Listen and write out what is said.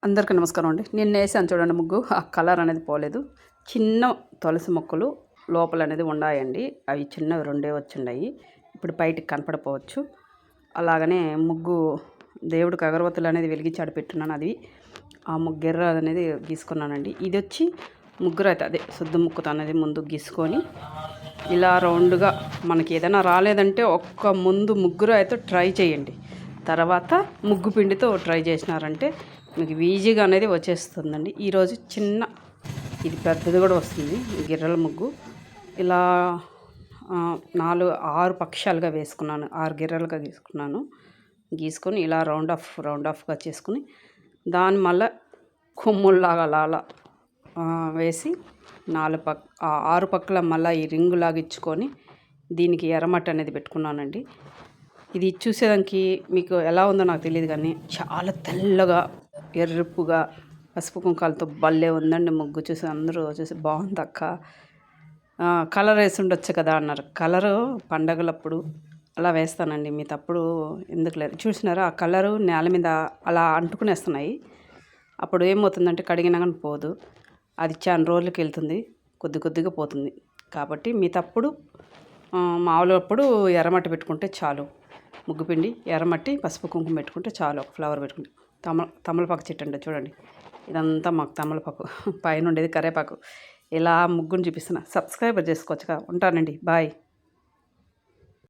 అందరికీ నమస్కారం అండి. నేను వేసాను చూడండి ముగ్గు. ఆ కలర్ అనేది పోలేదు. చిన్న తులసి మొక్కలు లోపల అనేది ఉన్నాయండి. అవి చిన్నవి రెండే వచ్చిండాయి. ఇప్పుడు బయటికి కనపడపోవచ్చు. అలాగనే ముగ్గు దేవుడికి అగరవత్తులు అనేది వెలిగించాడు పెట్టున్నాను. అది ఆ ముగ్గెర్ర అనేది గీసుకున్నానండి. ఇది వచ్చి ముగ్గురు అయితే అదే శుద్ధ ముక్కుతో అనేది ముందు గీసుకొని ఇలా రౌండ్గా మనకి ఏదైనా రాలేదంటే ముందు ముగ్గురు అయితే ట్రై చేయండి. తర్వాత ముగ్గు పిండితో ట్రై చేసినారంటే మీకు ఈజీగా అనేది వచ్చేస్తుందండి. ఈరోజు చిన్న ఇది పెద్దది కూడా వస్తుంది గిర్రల ముగ్గు. ఇలా 6 పక్షాలుగా వేసుకున్నాను. 6 గిర్రలుగా గీసుకొని ఇలా రౌండ్ ఆఫ్గా చేసుకుని దాని మళ్ళీ కొమ్ముల్లాగా అలా వేసి 6 పక్కల మళ్ళీ ఈ రింగు లాగిచ్చుకొని దీనికి ఎర్రమట్టి అనేది పెట్టుకున్నానండి. ఇది చూసేదానికి మీకు ఎలా ఉందో నాకు తెలియదు కానీ చాలా తెల్లగా ఎరుపుగా పసుపు కుంకాలతో భలే ఉందండి ముగ్గు. చూసి అందరూ చూసి బాగుంది అక్క, కలర్ వేసి ఉండొచ్చు కదా అన్నారు. కలరు పండగలప్పుడు అలా వేస్తానండి, మీ తప్పుడు ఎందుకు లేదు. చూసినారా ఆ కలరు నేల మీద అలా అంటుకునేస్తున్నాయి. అప్పుడు ఏమవుతుందంటే కడిగినా కానీ పోదు. అది చాలా రోజులకి వెళ్తుంది, కొద్దిగా పోతుంది. కాబట్టి మీ తప్పుడు మామూలుగా అప్పుడు ఎర్రమట్టి పెట్టుకుంటే చాలు. ముగ్గుపిండి ఎర్రమట్టి పసుపు కుంకుమ పెట్టుకుంటే చాలు. ఒక ఫ్లవర్ పెట్టుకుంటే తమలపాకు చెట్టు అంటే చూడండి, ఇదంతా మాకు తమలపాకు, పైన ఉండేది కరేపాకు. ఇలా ముగ్గుని చూపిస్తున్నా. సబ్స్క్రైబర్ చేసుకోవచ్చుగా. ఉంటానండి, బాయ్.